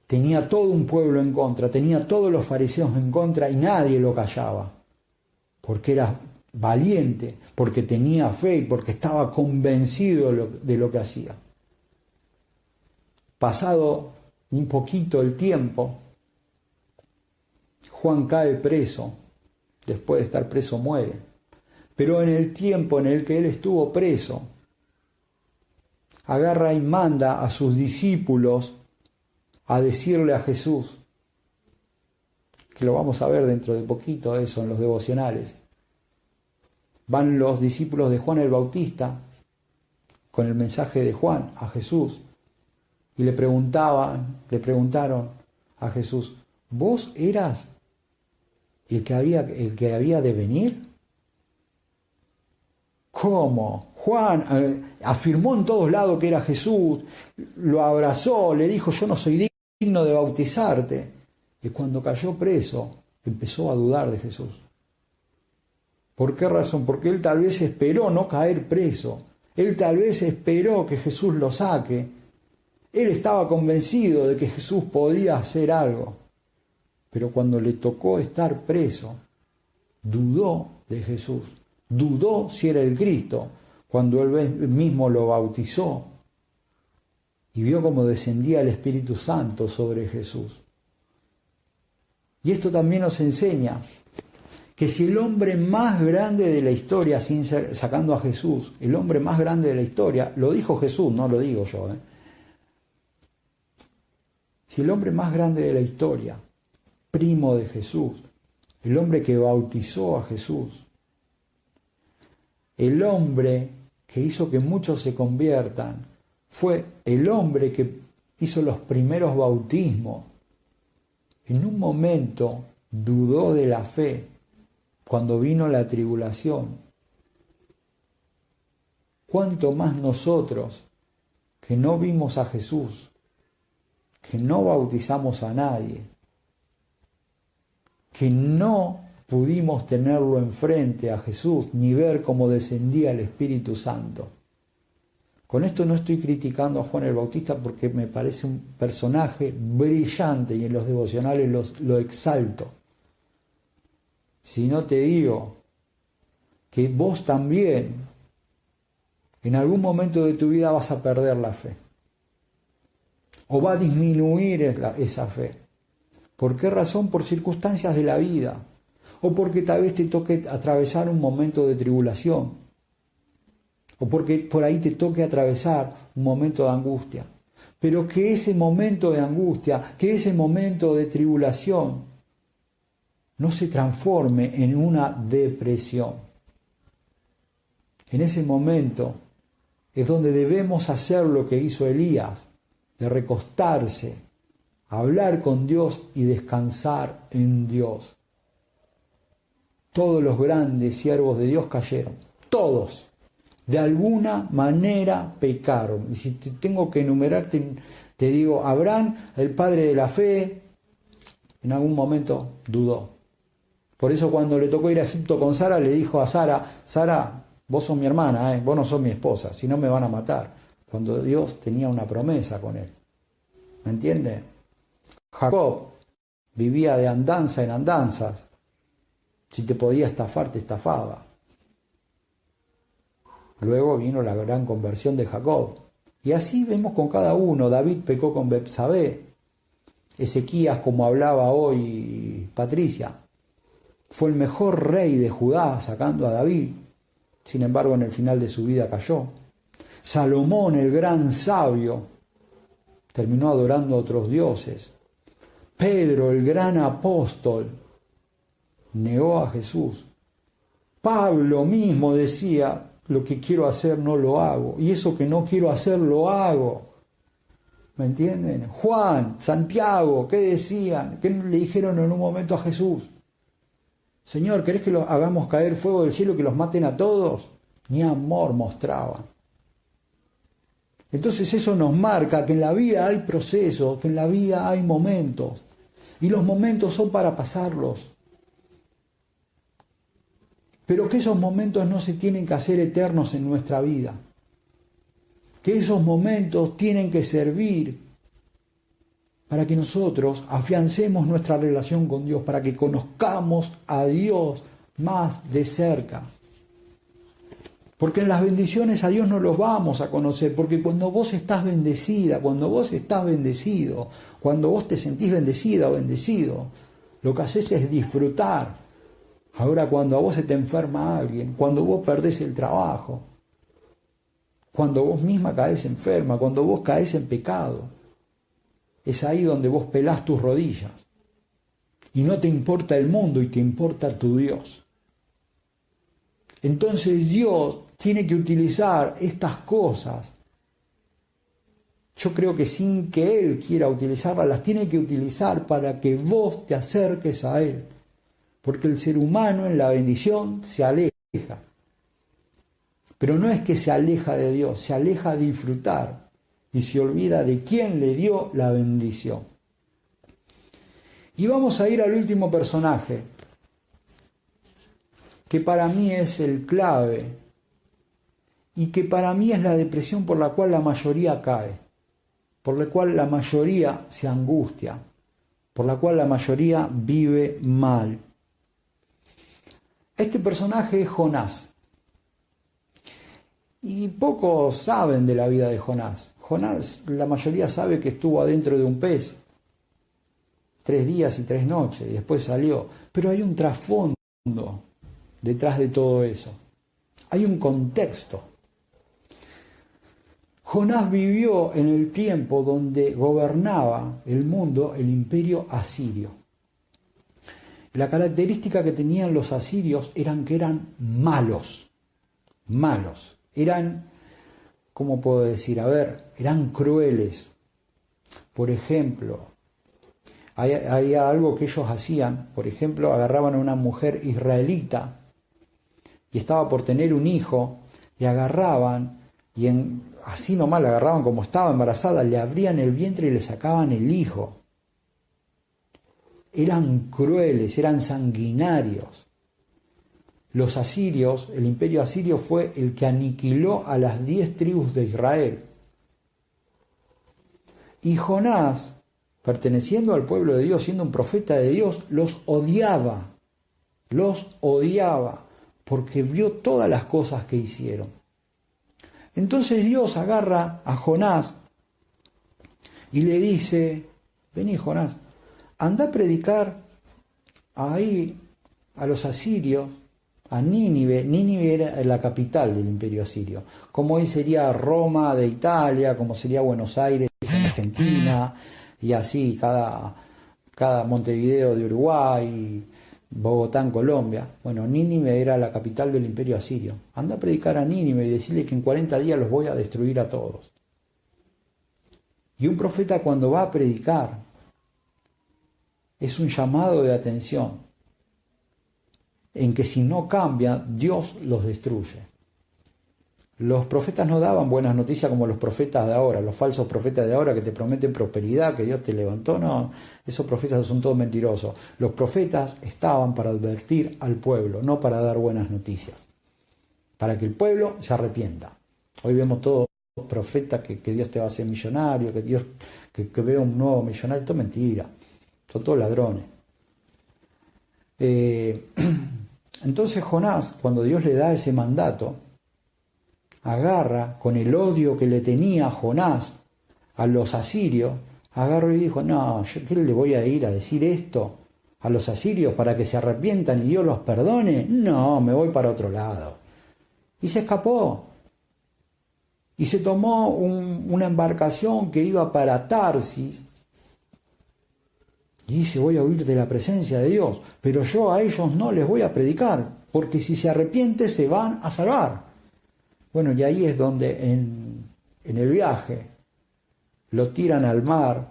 Tenía todo un pueblo en contra, tenía todos los fariseos en contra y nadie lo callaba. Porque era valiente, porque tenía fe y porque estaba convencido de lo que hacía. Pasado un poquito el tiempo, Juan cae preso. Después de estar preso muere. Pero en el tiempo en el que él estuvo preso, agarra y manda a sus discípulos a decirle a Jesús, que lo vamos a ver dentro de poquito eso en los devocionales. Van los discípulos de Juan el Bautista con el mensaje de Juan a Jesús y le preguntaron a Jesús: ¿vos eras el que había de venir? ¿Cómo? Juan afirmó en todos lados que era Jesús, lo abrazó, le dijo: yo no soy digno de bautizarte. Y cuando cayó preso, empezó a dudar de Jesús. ¿Por qué razón? Porque él tal vez esperó no caer preso. Él tal vez esperó que Jesús lo saque. Él estaba convencido de que Jesús podía hacer algo. Pero cuando le tocó estar preso, dudó de Jesús. Dudó si era el Cristo, cuando él mismo lo bautizó y vio cómo descendía el Espíritu Santo sobre Jesús. Y esto también nos enseña que si el hombre más grande de la historia, sacando a Jesús, el hombre más grande de la historia, lo dijo Jesús, no lo digo yo, si el hombre más grande de la historia, primo de Jesús, el hombre que bautizó a Jesús, el hombre que hizo que muchos se conviertan, fue el hombre que hizo los primeros bautismos. En un momento dudó de la fe cuando vino la tribulación. ¿Cuánto más nosotros que no vimos a Jesús, que no bautizamos a nadie, que no pudimos tenerlo enfrente a Jesús ni ver cómo descendía el Espíritu Santo? Con esto no estoy criticando a Juan el Bautista porque me parece un personaje brillante y en los devocionales lo exalto. Sino te digo que vos también en algún momento de tu vida vas a perder la fe. O va a disminuir esa fe. ¿Por qué razón? Por circunstancias de la vida. O porque tal vez te toque atravesar un momento de tribulación. O porque por ahí te toque atravesar un momento de angustia. Pero que ese momento de angustia, que ese momento de tribulación no se transforme en una depresión. En ese momento es donde debemos hacer lo que hizo Elías, de recostarse, hablar con Dios y descansar en Dios. Todos los grandes siervos de Dios cayeron, todos. De alguna manera pecaron. Y si tengo que enumerarte, te digo, Abraham, el padre de la fe, en algún momento dudó. Por eso cuando le tocó ir a Egipto con Sara, le dijo a Sara, Sara, vos sos mi hermana, vos no sos mi esposa, si no me van a matar. Cuando Dios tenía una promesa con él. ¿Me entiende? Jacob vivía de andanza en andanzas. Si te podía estafar, te estafaba. Luego vino la gran conversión de Jacob. Y así vemos con cada uno. David pecó con Betsabé. Ezequías, como hablaba hoy Patricia, fue el mejor rey de Judá sacando a David. Sin embargo, en el final de su vida cayó. Salomón, el gran sabio, terminó adorando a otros dioses. Pedro, el gran apóstol, negó a Jesús. Pablo mismo decía, lo que quiero hacer no lo hago, y eso que no quiero hacer lo hago. ¿Me entienden? Juan, Santiago, ¿qué decían? ¿Qué le dijeron en un momento a Jesús? Señor, ¿querés que los hagamos caer fuego del cielo, que los maten a todos? Ni amor mostraban. Entonces eso nos marca que en la vida hay procesos, que en la vida hay momentos, y los momentos son para pasarlos. Pero que esos momentos no se tienen que hacer eternos en nuestra vida. Que esos momentos tienen que servir para que nosotros afiancemos nuestra relación con Dios, para que conozcamos a Dios más de cerca. Porque en las bendiciones a Dios no los vamos a conocer, porque cuando vos estás bendecida, cuando vos estás bendecido, cuando vos te sentís bendecida o bendecido, lo que haces es disfrutar. Ahora, cuando a vos se te enferma alguien, cuando vos perdés el trabajo, cuando vos misma caes enferma, cuando vos caes en pecado, es ahí donde vos pelás tus rodillas. Y no te importa el mundo y te importa tu Dios. Entonces Dios tiene que utilizar estas cosas. Yo creo que sin que Él quiera utilizarlas, las tiene que utilizar para que vos te acerques a Él. Porque el ser humano en la bendición se aleja. Pero no es que se aleja de Dios, se aleja de disfrutar y se olvida de quién le dio la bendición. Y vamos a ir al último personaje, que para mí es el clave y que para mí es la depresión por la cual la mayoría cae, por la cual la mayoría se angustia, por la cual la mayoría vive mal. Este personaje es Jonás. Y pocos saben de la vida de Jonás. Jonás, la mayoría sabe que estuvo adentro de un pez 3 días y 3 noches y después salió. Pero hay un trasfondo detrás de todo eso. Hay un contexto. Jonás vivió en el tiempo donde gobernaba el mundo el imperio asirio. La característica que tenían los asirios eran que eran malos. Eran ¿cómo puedo decir? A ver, eran crueles. Por ejemplo, había algo que ellos hacían. Por ejemplo, agarraban a una mujer israelita y estaba por tener un hijo, y agarraban, y así nomás la agarraban como estaba embarazada, le abrían el vientre y le sacaban el hijo. Eran crueles, eran sanguinarios. Los asirios, el imperio asirio fue el que aniquiló a las 10 tribus de Israel. Y Jonás, perteneciendo al pueblo de Dios, siendo un profeta de Dios, los odiaba, porque vio todas las cosas que hicieron. Entonces Dios agarra a Jonás y le dice, vení Jonás, anda a predicar ahí a los asirios, a Nínive. Nínive era la capital del imperio asirio, como hoy sería Roma de Italia, como sería Buenos Aires en Argentina, y así cada Montevideo de Uruguay, Bogotá en Colombia. Bueno, Nínive era la capital del imperio asirio. Anda a predicar a Nínive y decirle que en 40 días los voy a destruir a todos. Y un profeta cuando va a predicar es un llamado de atención en que si no cambia, Dios los destruye. Los profetas no daban buenas noticias como los profetas de ahora, los falsos profetas de ahora que te prometen prosperidad, que Dios te levantó. No, esos profetas son todos mentirosos. Los profetas estaban para advertir al pueblo, no para dar buenas noticias, para que el pueblo se arrepienta. Hoy vemos todos los profetas que Dios te va a hacer millonario, que Dios que vea un nuevo millonario. Esto es mentira, son todos ladrones. Entonces Jonás, cuando Dios le da ese mandato, agarra, con el odio que le tenía Jonás a los asirios, agarró y dijo, no, ¿yo qué le voy a ir a decir esto a los asirios para que se arrepientan y Dios los perdone? No, me voy para otro lado. Y se escapó. Y se tomó una embarcación que iba para Tarsis. Y dice, voy a huir de la presencia de Dios, pero yo a ellos no les voy a predicar, porque si se arrepienten se van a salvar. Bueno, y ahí es donde en el viaje lo tiran al mar,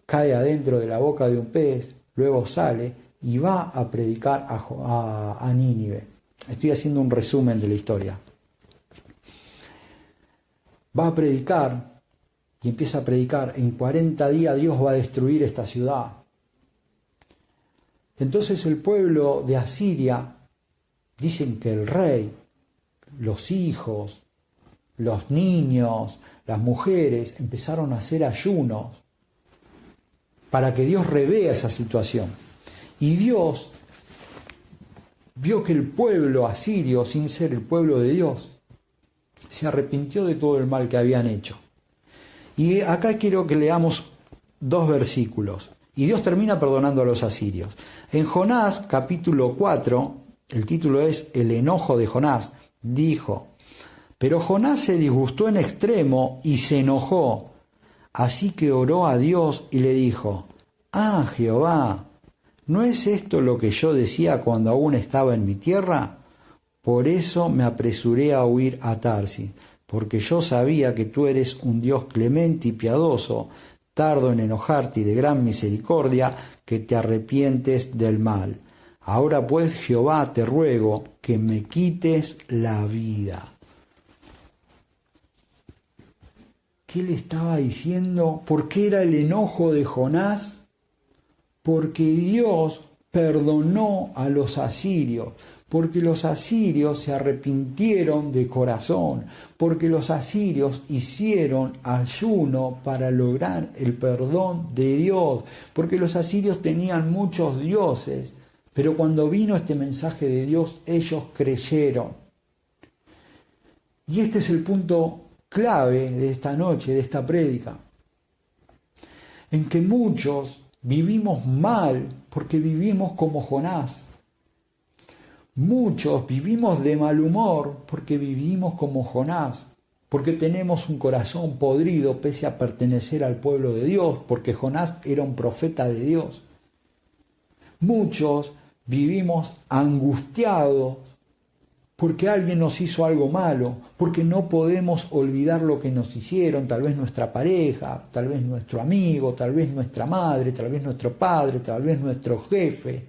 cae adentro de la boca de un pez, luego sale y va a predicar a Nínive. Estoy haciendo un resumen de la historia. Va a predicar y empieza a predicar. En 40 días Dios va a destruir esta ciudad. Entonces el pueblo de Asiria, dicen que el rey, los hijos, los niños, las mujeres empezaron a hacer ayunos para que Dios revea esa situación. Y Dios vio que el pueblo asirio, sin ser el pueblo de Dios, se arrepintió de todo el mal que habían hecho. Y acá quiero que leamos 2 versículos. Y Dios termina perdonando a los asirios. En Jonás, capítulo 4, el título es El enojo de Jonás. Dijo, pero Jonás se disgustó en extremo y se enojó. Así que oró a Dios y le dijo, Jehová, ¿no es esto lo que yo decía cuando aún estaba en mi tierra? Por eso me apresuré a huir a Tarsis, porque yo sabía que tú eres un Dios clemente y piadoso, tardo en enojarte y de gran misericordia, que te arrepientes del mal. Ahora pues, Jehová, te ruego que me quites la vida. ¿Qué le estaba diciendo? ¿Por qué era el enojo de Jonás? Porque Dios perdonó a los asirios, porque los asirios se arrepintieron de corazón, porque los asirios hicieron ayuno para lograr el perdón de Dios, porque los asirios tenían muchos dioses, pero cuando vino este mensaje de Dios, ellos creyeron. Y este es el punto clave de esta noche, de esta prédica, en que muchos vivimos mal porque vivimos como Jonás. Muchos vivimos de mal humor porque vivimos como Jonás, porque tenemos un corazón podrido pese a pertenecer al pueblo de Dios, porque Jonás era un profeta de Dios. Muchos vivimos angustiados porque alguien nos hizo algo malo, porque no podemos olvidar lo que nos hicieron, tal vez nuestra pareja, tal vez nuestro amigo, tal vez nuestra madre, tal vez nuestro padre, tal vez nuestro jefe.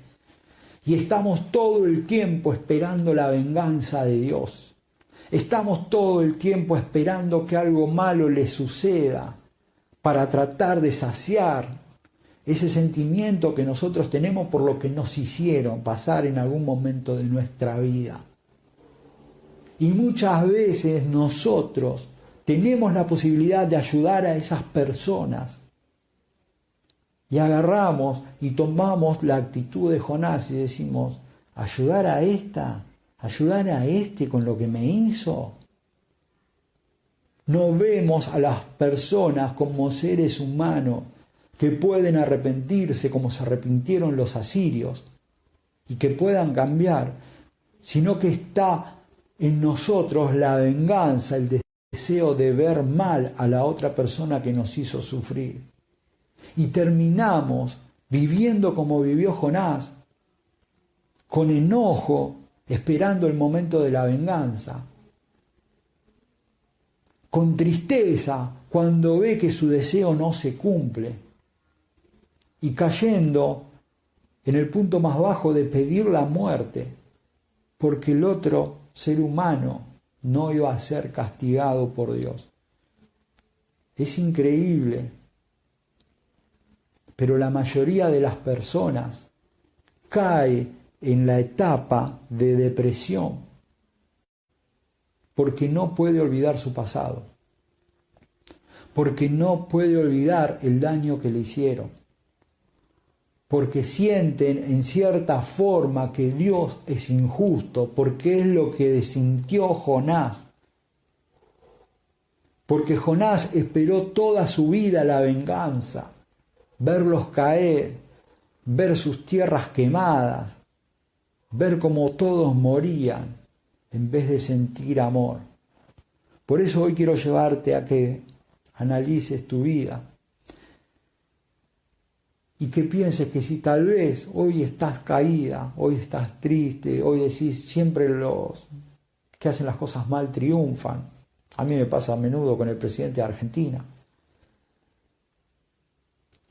Y estamos todo el tiempo esperando la venganza de Dios. Estamos todo el tiempo esperando que algo malo le suceda para tratar de saciar ese sentimiento que nosotros tenemos por lo que nos hicieron pasar en algún momento de nuestra vida. Y muchas veces nosotros tenemos la posibilidad de ayudar a esas personas. Y agarramos y tomamos la actitud de Jonás y decimos, ayudar a este con lo que me hizo. No vemos a las personas como seres humanos que pueden arrepentirse como se arrepintieron los asirios y que puedan cambiar, sino que está en nosotros la venganza, el deseo de ver mal a la otra persona que nos hizo sufrir. Y terminamos viviendo como vivió Jonás, con enojo, esperando el momento de la venganza, con tristeza cuando ve que su deseo no se cumple, y cayendo en el punto más bajo de pedir la muerte, porque el otro ser humano no iba a ser castigado por Dios. Es increíble, pero la mayoría de las personas cae en la etapa de depresión porque no puede olvidar su pasado, porque no puede olvidar el daño que le hicieron, porque sienten en cierta forma que Dios es injusto, porque es lo que sintió Jonás. Porque Jonás esperó toda su vida la venganza, verlos caer, ver sus tierras quemadas, ver cómo todos morían, en vez de sentir amor. Por eso hoy quiero llevarte a que analices tu vida y que pienses que si tal vez hoy estás caída, hoy estás triste, hoy decís siempre los que hacen las cosas mal triunfan. A mí me pasa a menudo con el presidente de Argentina.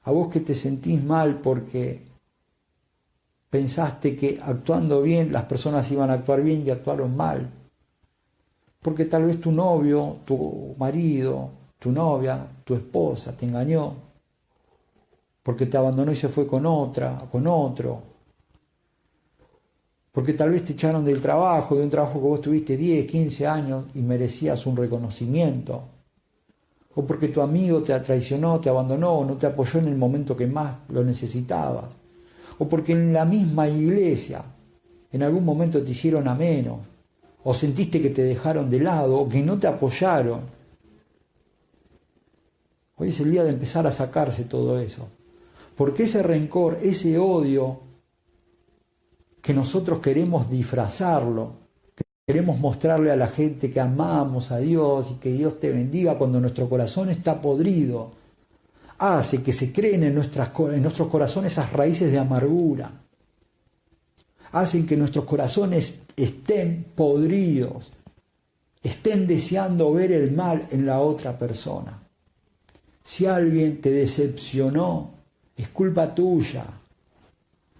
A vos que te sentís mal porque pensaste que actuando bien las personas iban a actuar bien y actuaron mal. Porque tal vez tu novio, tu marido, tu novia, tu esposa te engañó. Porque te abandonó y se fue con otra, con otro. Porque tal vez te echaron del trabajo, de un trabajo que vos tuviste 10, 15 años y merecías un reconocimiento. O porque tu amigo te traicionó, te abandonó, no te apoyó en el momento que más lo necesitabas. O porque en la misma iglesia en algún momento te hicieron a menos. O sentiste que te dejaron de lado, o que no te apoyaron. Hoy es el día de empezar a sacarse todo eso. Porque ese rencor, ese odio que nosotros queremos disfrazarlo, que queremos mostrarle a la gente que amamos a Dios y que Dios te bendiga cuando nuestro corazón está podrido, hace que se creen en nuestros corazones esas raíces de amargura. Hacen que nuestros corazones estén podridos, estén deseando ver el mal en la otra persona. Si alguien te decepcionó, es culpa tuya.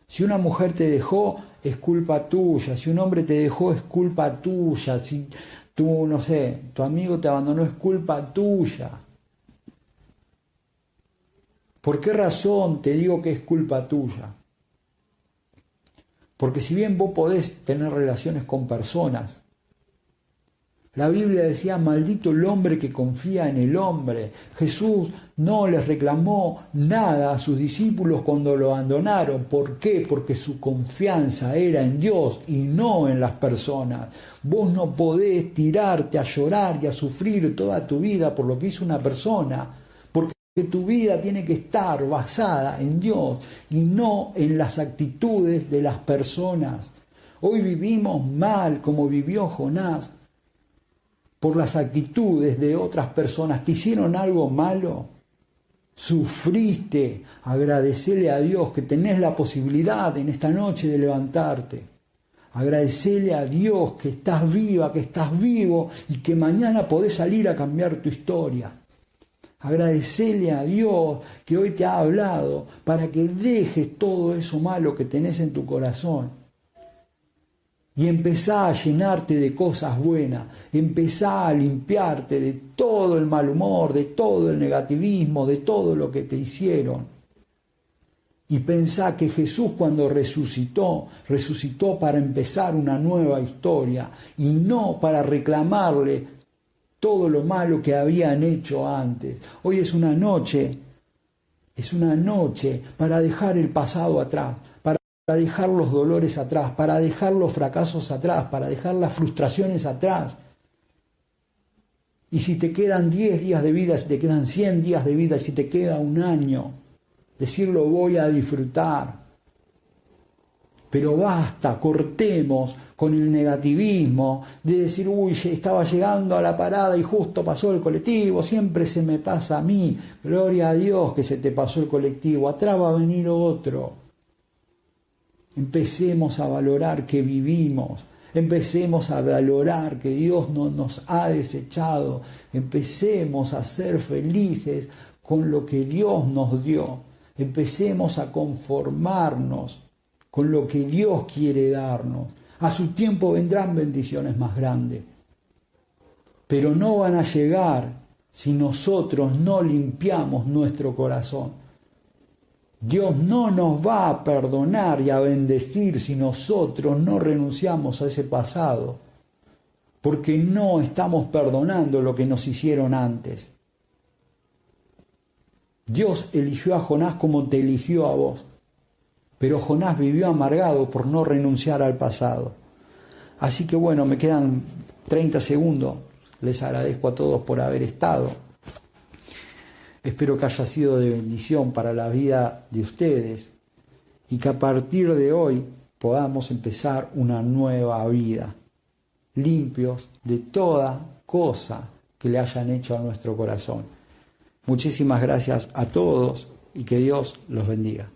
Si una mujer te dejó, es culpa tuya. Si un hombre te dejó, es culpa tuya. Si tu amigo te abandonó, es culpa tuya. ¿Por qué razón te digo que es culpa tuya? Porque si bien vos podés tener relaciones con personas, la Biblia decía, maldito el hombre que confía en el hombre. Jesús no les reclamó nada a sus discípulos cuando lo abandonaron. ¿Por qué? Porque su confianza era en Dios y no en las personas. Vos no podés tirarte a llorar y a sufrir toda tu vida por lo que hizo una persona, porque tu vida tiene que estar basada en Dios y no en las actitudes de las personas. Hoy vivimos mal como vivió Jonás, por las actitudes de otras personas. ¿Te hicieron algo malo? ¿Sufriste? Agradecerle a Dios que tenés la posibilidad en esta noche de levantarte. Agradecele a Dios que estás viva, que estás vivo y que mañana podés salir a cambiar tu historia. Agradecele a Dios que hoy te ha hablado para que dejes todo eso malo que tenés en tu corazón. Y empezá a llenarte de cosas buenas, empezá a limpiarte de todo el mal humor, de todo el negativismo, de todo lo que te hicieron. Y pensá que Jesús cuando resucitó para empezar una nueva historia y no para reclamarle todo lo malo que habían hecho antes. Hoy es una noche para dejar el pasado atrás, para dejar los dolores atrás, para dejar los fracasos atrás, para dejar las frustraciones atrás. Y si te quedan 10 días de vida, si te quedan 100 días de vida, si te queda un año, decirlo voy a disfrutar. Pero basta, cortemos con el negativismo de decir, uy, estaba llegando a la parada y justo pasó el colectivo, siempre se me pasa a mí. Gloria a Dios que se te pasó el colectivo, atrás va a venir otro. Empecemos a valorar que vivimos, empecemos a valorar que Dios no nos ha desechado, empecemos a ser felices con lo que Dios nos dio, empecemos a conformarnos con lo que Dios quiere darnos. A su tiempo vendrán bendiciones más grandes, pero no van a llegar si nosotros no limpiamos nuestro corazón. Dios no nos va a perdonar y a bendecir si nosotros no renunciamos a ese pasado, porque no estamos perdonando lo que nos hicieron antes. Dios eligió a Jonás como te eligió a vos. Pero Jonás vivió amargado por no renunciar al pasado. Así que bueno, me quedan 30 segundos. Les agradezco a todos por haber estado. Espero que haya sido de bendición para la vida de ustedes y que a partir de hoy podamos empezar una nueva vida, limpios de toda cosa que le hayan hecho a nuestro corazón. Muchísimas gracias a todos y que Dios los bendiga.